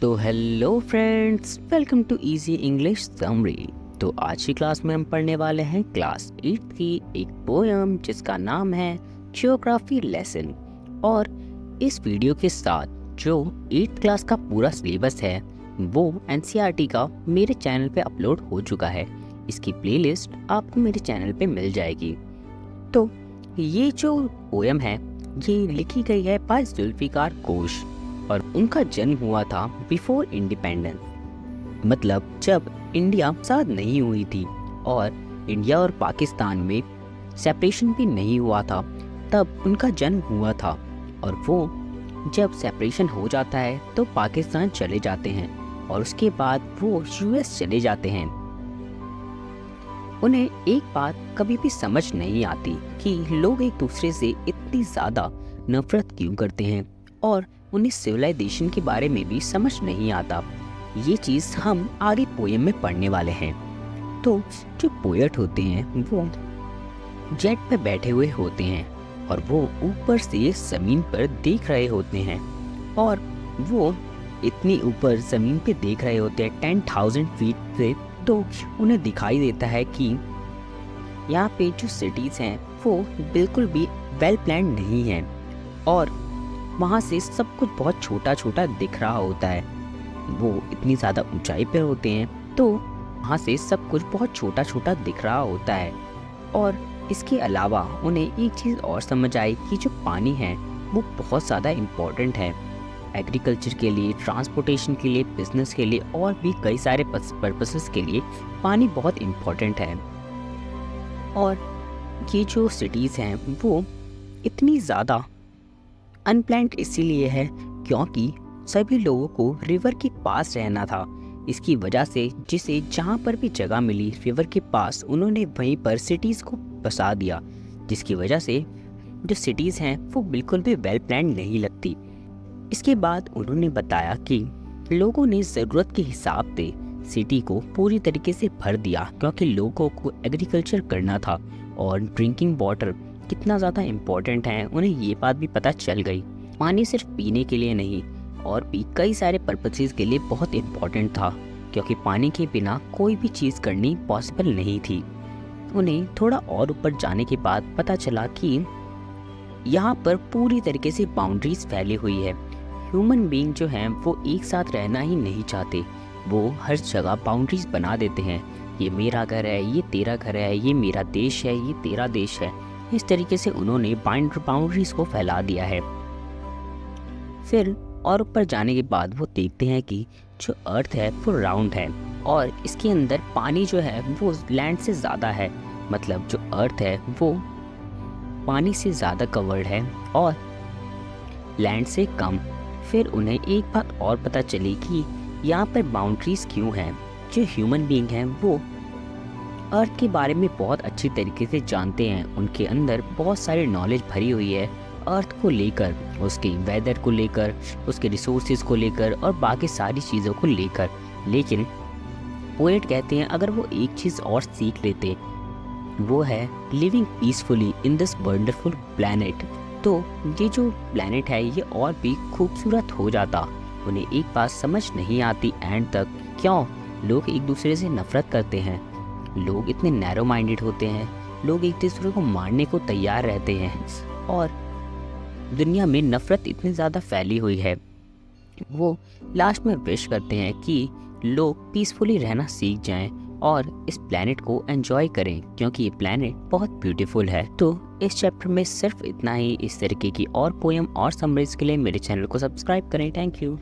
तो hello friends, welcome to easy English summary. तो आज की क्लास में हम पढ़ने वाले हैं क्लास 8 की एक पोयम जिसका नाम है ज्योग्राफी लेसन। और इस वीडियो के साथ जो 8th क्लास का पूरा सिलेबस है वो एनसीईआरटी का मेरे चैनल पे अपलोड हो चुका है। इसकी प्लेलिस्ट आपको मेरे चैनल पे मिल जाएगी। तो ये जो पोयम है ये लिखी गई है बाय जुल्फिकार घोष और उनका जन्म हुआ था बिफोर इंडिपेंडेंस, मतलब जब इंडिया आज़ाद नहीं हुई थी और इंडिया और पाकिस्तान में सेपरेशन भी नहीं हुआ था, तब उनका जन्म हुआ था। और वो जब सेपरेशन हो जाता है तो पाकिस्तान चले जाते हैं और उसके बाद वो यूएस चले जाते हैं। उन्हें एक बात कभी भी समझ नहीं आती कि लोग एक दूसरे से इतनी ज़्यादा नफरत क्यों करते हैं और उन्हें सिविलाइजेशन के बारे में भी समझ नहीं आता। ये चीज़ हम आगे पोएम में पढ़ने वाले हैं। तो जो पोएट होते हैं वो जेट पे बैठे हुए होते हैं और वो ऊपर से ज़मीन पर देख रहे होते हैं और वो इतनी ऊपर ज़मीन पे देख रहे होते हैं 10,000 फीट से। तो उन्हें दिखाई देता है कि यहाँ पे जो सिटीज़ हैं वो बिल्कुल भी वेल प्लान नहीं हैं और वहाँ से सब कुछ बहुत छोटा छोटा दिख रहा होता है। वो इतनी ज़्यादा ऊंचाई पर होते हैं तो वहाँ से सब कुछ बहुत छोटा छोटा दिख रहा होता है। और इसके अलावा उन्हें एक चीज़ और समझ आई कि जो पानी है वो बहुत ज़्यादा इम्पोर्टेंट है एग्रीकल्चर के लिए, ट्रांसपोर्टेशन के लिए, बिजनेस के लिए और भी कई सारे पर्पसेस के लिए पानी बहुत इम्पोर्टेंट है। और ये जो सिटीज़ हैं वो इतनी ज़्यादा अनप्लान्ड इसीलिए है क्योंकि सभी लोगों को रिवर के पास रहना था। इसकी वजह से जिसे जहाँ पर भी जगह मिली रिवर के पास उन्होंने वहीं पर सिटीज़ को बसा दिया, जिसकी वजह से जो सिटीज़ हैं वो बिल्कुल भी वेल प्लान्ड नहीं लगती। इसके बाद उन्होंने बताया कि लोगों ने ज़रूरत के हिसाब से सिटी को पूरी तरीके से भर दिया क्योंकि लोगों को एग्रीकल्चर करना था और ड्रिंकिंग वाटर कितना ज़्यादा इम्पोर्टेंट है उन्हें ये बात भी पता चल गई। पानी सिर्फ पीने के लिए नहीं और भी कई सारे पर्पसेस के लिए बहुत इम्पोर्टेंट था क्योंकि पानी के बिना कोई भी चीज़ करनी पॉसिबल नहीं थी। उन्हें थोड़ा और ऊपर जाने के बाद पता चला कि यहाँ पर पूरी तरीके से बाउंड्रीज फैली हुई है। ह्यूमन बीइंग जो हैं वो एक साथ रहना ही नहीं चाहते, वो हर जगह बाउंड्रीज बना देते हैं। ये मेरा घर है, ये तेरा घर है, ये मेरा देश है, ये तेरा देश है। इस तरीके से उन्होंने बाउंड्रीज को फैला दिया है। फिर और ऊपर जाने के बाद वो देखते हैं कि जो अर्थ है वो राउंड है और इसके अंदर पानी जो है वो लैंड से ज़्यादा है, मतलब जो अर्थ है वो पानी से ज़्यादा कवर्ड है और लैंड से कम। फिर उन्हें एक बात और पता चली कि यहाँ पर बाउंड्रीज क्यों हैं। जो ह्यूमन बीइंग हैं वो अर्थ के बारे में बहुत अच्छी तरीके से जानते हैं, उनके अंदर बहुत सारी नॉलेज भरी हुई है अर्थ को लेकर, उसके वेदर को लेकर, उसके रिसोर्सेज को लेकर और बाकी सारी चीज़ों को लेकर। लेकिन पोएट कहते हैं अगर वो एक चीज़ और सीख लेते वो है living peacefully in this wonderful planet, तो ये जो प्लैनेट है ये और भी खूबसूरत हो जाता। उन्हें एक बात समझ नहीं आती एंड तक, क्यों लोग एक दूसरे से नफरत करते हैं। लोग इतने नैरो माइंडेड होते हैं, लोग एक दूसरे को मारने को तैयार रहते हैं और दुनिया में नफरत इतनी ज़्यादा फैली हुई है। वो लास्ट में विश करते हैं कि लोग पीसफुली रहना सीख जाएं और इस प्लैनेट को एंजॉय करें क्योंकि ये प्लैनेट बहुत ब्यूटीफुल है। तो इस चैप्टर में सिर्फ इतना ही। इस तरीके की और पोएम और समरीज के लिए मेरे चैनल को सब्सक्राइब करें। Thank you.